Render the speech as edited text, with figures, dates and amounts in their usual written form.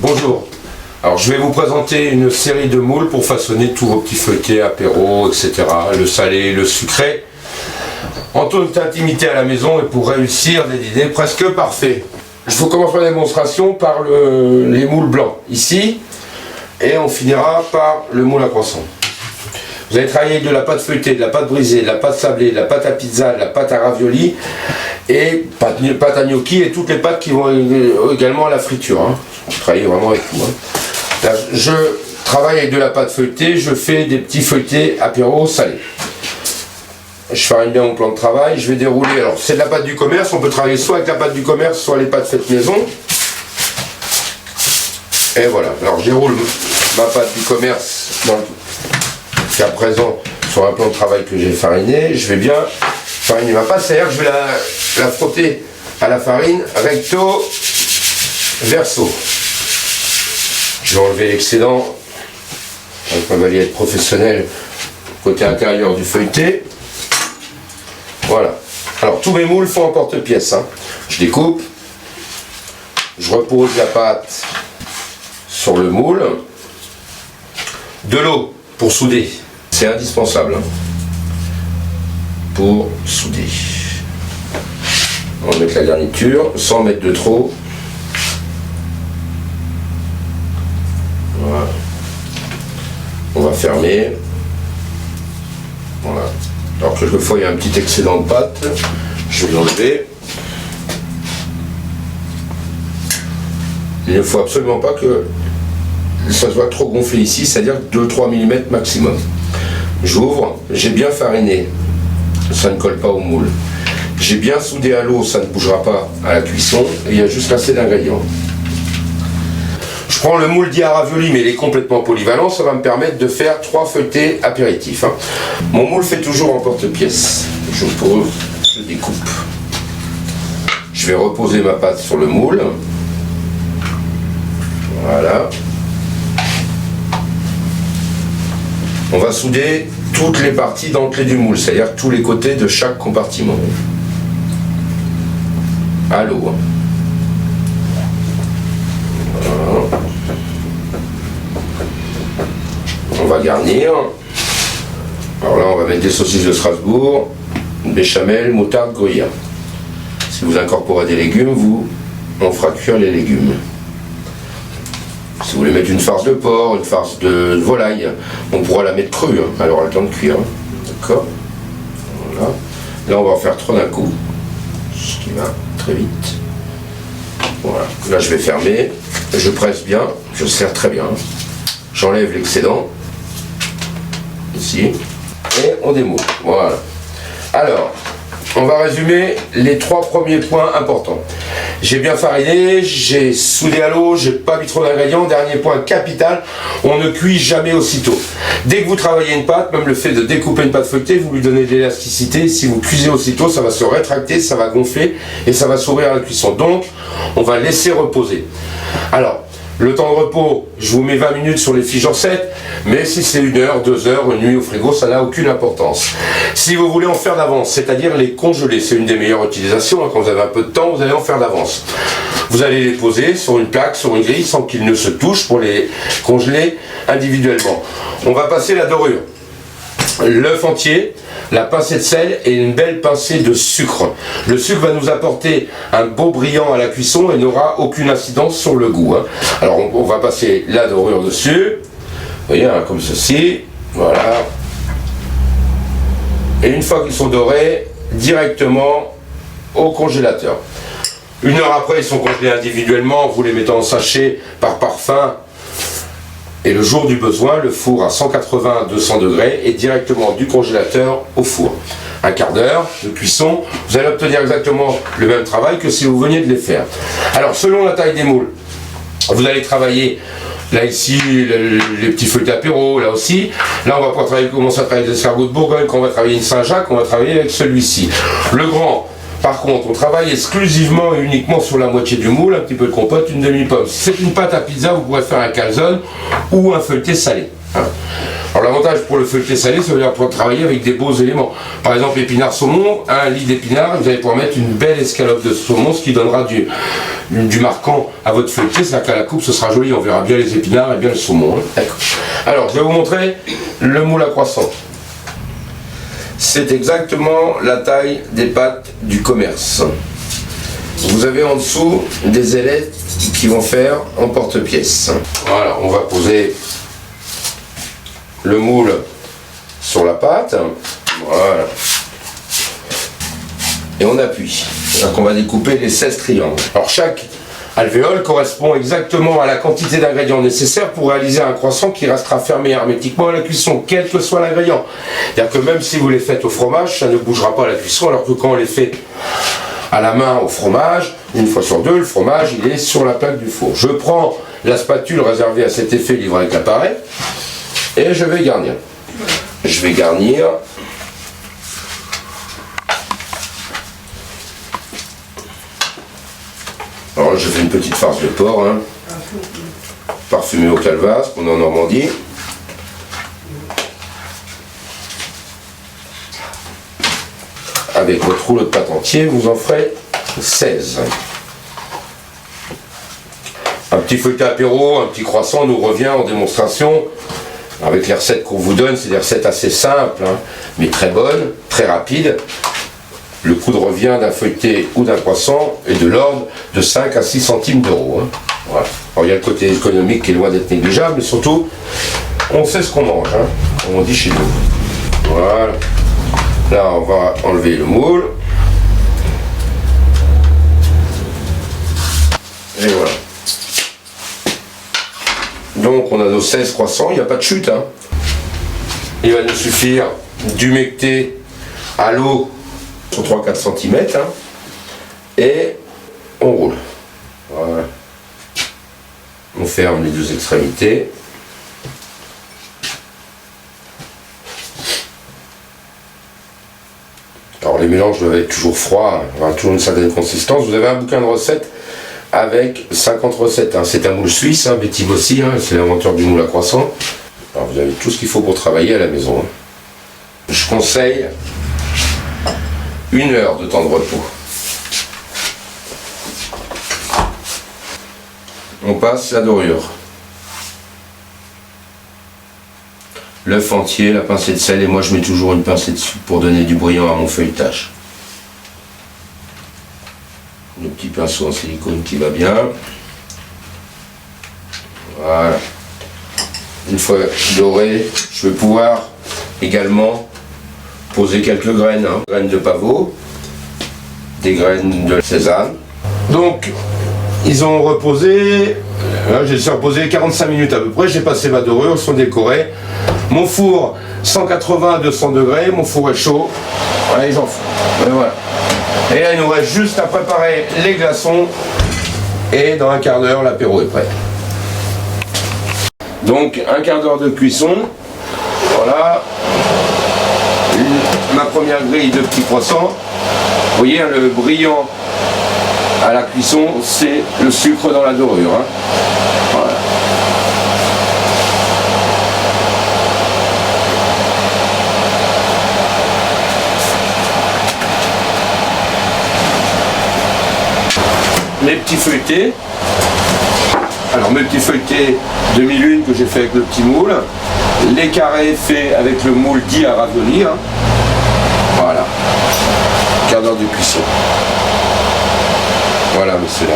Bonjour. Alors je vais vous présenter une série de moules pour façonner tous vos petits feuilletés, apéros, etc. Le salé, le sucré. En toute intimité à la maison et pour réussir des dîners presque parfaits. Je vous commencerai la démonstration par les moules blancs, ici. Et on finira par le moule à croissant. Vous allez travailler de la pâte feuilletée, de la pâte brisée, de la pâte sablée, de la pâte à pizza, de la pâte à ravioli et pâte à gnocchi et toutes les pâtes qui vont également à la friture. Hein. Vous travaillez vraiment avec tout. Hein. Là, je travaille avec de la pâte feuilletée, je fais des petits feuilletés apéros salés. Je farine bien mon plan de travail, je vais dérouler. Alors c'est de la pâte du commerce, on peut travailler soit avec la pâte du commerce, soit les pâtes faites maison. Et voilà, alors je déroule ma pâte du commerce jusqu'à présent sur un plan de travail que j'ai fariné. Je vais bien fariner ma pâte, c'est-à-dire que je vais la frotter à la farine recto verso. Je vais enlever l'excédent avec ma balayette professionnelle côté intérieur du feuilleté. Voilà. Alors tous mes moules font en porte-pièce. Hein. Je découpe, je repose la pâte sur le moule. De l'eau pour souder, c'est indispensable hein, pour souder. On va mettre la garniture sans mettre de trop. Voilà. On va fermer. Voilà. Alors quelquefois il y a un petit excédent de pâte, je vais l'enlever. Il ne faut absolument pas que ça soit trop gonflé ici, c'est-à-dire 2-3 mm maximum. J'ouvre, j'ai bien fariné, ça ne colle pas au moule. J'ai bien soudé à l'eau, ça ne bougera pas à la cuisson, et il y a juste assez d'ingrédients. Je prends le moule dit à ravioli, mais il est complètement polyvalent, ça va me permettre de faire 3 feuilletés apéritifs. Hein. Mon moule fait toujours en porte-pièce. Je pose, je découpe. Je vais reposer ma pâte sur le moule. Voilà. On va souder toutes les parties d'entrée du moule, c'est-à-dire tous les côtés de chaque compartiment. À l'eau. Voilà. On va garnir. Alors là, on va mettre des saucisses de Strasbourg, béchamel, moutarde, gruyère. Si vous incorporez des légumes, on fera cuire les légumes. Si vous voulez mettre une farce de porc, une farce de volaille, on pourra la mettre crue, hein, elle aura le temps de cuire. D'accord. Voilà. Là, on va en faire 3 d'un coup, ce qui va très vite. Voilà. Là, je vais fermer, je presse bien, je serre très bien. J'enlève l'excédent, ici, et on démoule. Voilà. Alors, on va résumer les 3 premiers points importants. J'ai bien fariné, j'ai soudé à l'eau, j'ai pas mis trop d'ingrédients. Dernier point capital, on ne cuit jamais aussitôt. Dès que vous travaillez une pâte, même le fait de découper une pâte feuilletée, vous lui donnez de l'élasticité. Si vous cuisez aussitôt, ça va se rétracter, ça va gonfler et ça va s'ouvrir à la cuisson. Donc, on va laisser reposer. Alors, le temps de repos, je vous mets 20 minutes sur les fiches en 7, mais si c'est 1 heure, 2 heures, une nuit au frigo, ça n'a aucune importance. Si vous voulez en faire d'avance, c'est-à-dire les congeler, c'est une des meilleures utilisations, hein, quand vous avez un peu de temps, vous allez en faire d'avance. Vous allez les poser sur une plaque, sur une grille, sans qu'ils ne se touchent pour les congeler individuellement. On va passer la dorure. L'œuf entier, la pincée de sel et une belle pincée de sucre. Le sucre va nous apporter un beau brillant à la cuisson et n'aura aucune incidence sur le goût. Hein. Alors on va passer la dorure dessus, vous voyez, hein, comme ceci, voilà. Et une fois qu'ils sont dorés, directement au congélateur. 1 heure après, ils sont congelés individuellement, vous les mettez en sachet par parfum. Et le jour du besoin, le four à 180 à 200 degrés et directement du congélateur au four. 1/4 d'heure de cuisson, vous allez obtenir exactement le même travail que si vous veniez de les faire. Alors selon la taille des moules, vous allez travailler là ici les petits feuilletés apéros, là aussi. Là on va pouvoir commencer à travailler des escargots de Bourgogne, quand on va travailler une Saint-Jacques, on va travailler avec celui-ci. Le grand, par contre, on travaille exclusivement et uniquement sur la moitié du moule, un petit peu de compote, une demi-pomme. Si c'est une pâte à pizza, vous pourrez faire un calzone ou un feuilleté salé. Hein. Alors l'avantage pour le feuilleté salé, ça veut dire pouvoir travailler avec des beaux éléments. Par exemple, épinard saumon, un lit d'épinard, vous allez pouvoir mettre une belle escalope de saumon, ce qui donnera du marquant à votre feuilleté, c'est-à-dire qu'à la coupe ce sera joli, on verra bien les épinards et bien le saumon. Hein. Alors je vais vous montrer le moule à croissant. C'est exactement la taille des pâtes du commerce. Vous avez en dessous des ailettes qui vont faire en porte-pièce. Voilà, on va poser le moule sur la pâte. Voilà. Et on appuie. Donc on va découper les 16 triangles. Alors chaque alvéole correspond exactement à la quantité d'ingrédients nécessaires pour réaliser un croissant qui restera fermé hermétiquement à la cuisson, quel que soit l'ingrédient. C'est-à-dire que même si vous les faites au fromage, ça ne bougera pas à la cuisson, alors que quand on les fait à la main au fromage, une fois sur deux, le fromage il est sur la plaque du four. Je prends la spatule réservée à cet effet livrée avec l'appareil et je vais garnir. Je vais garnir. Alors là, je fais une petite farce de porc, hein, parfumée au calvas, qu'on est en Normandie. Avec votre rouleau de pâte entier, vous en ferez 16. Un petit feuilleté apéro, un petit croissant nous revient en démonstration avec les recettes qu'on vous donne. C'est des recettes assez simples, hein, mais très bonnes, très rapides. Le coût de revient d'un feuilleté ou d'un croissant est de l'ordre de 5 à 6 centimes d'euros. Hein. Voilà. Alors il y a le côté économique qui est loin d'être négligeable, mais surtout, on sait ce qu'on mange, hein, comme on dit chez nous. Voilà. Là, on va enlever le moule. Et voilà. Donc, on a nos 16 croissants, il n'y a pas de chute. Hein. Il va nous suffire d'humecter à l'eau sur 3-4 cm. Hein, et on roule. Voilà. On ferme les deux extrémités. Alors les mélanges doivent être toujours froids, hein, toujours une certaine consistance. Vous avez un bouquin de recettes avec 50 recettes. Hein. C'est un moule suisse, hein, Betty Bossy, hein, c'est l'inventeur du moule à croissant. Alors vous avez tout ce qu'il faut pour travailler à la maison. Hein. Je conseille 1 heure de temps de repos. On passe la dorure. L'œuf entier, la pincée de sel, et moi je mets toujours une pincée de sucre pour donner du brillant à mon feuilletage. Le petit pinceau en silicone qui va bien. Voilà. Une fois doré, je vais pouvoir également poser quelques graines. Hein. Graines de pavot, des graines de sésame. Donc, ils ont reposé, j'ai laissé reposer 45 minutes à peu près, j'ai passé ma dorure, ils sont décorés. Mon four, 180 à 200 degrés, mon four est chaud. Voilà, ils en font. Et voilà. Et là, il nous reste juste à préparer les glaçons. Et dans un quart d'heure, l'apéro est prêt. Donc, un quart d'heure de cuisson. Voilà. Ma première grille de petits croissants. Vous voyez, hein, le brillant à la cuisson, c'est le sucre dans la dorure. Hein. Voilà. Mes petits feuilletés. Alors mes petits feuilletés demi-lune que j'ai fait avec le petit moule. Les carrés faits avec le moule dit à ravioli. Hein. Voilà. Quart d'heure de cuisson. Voilà, monsieur là.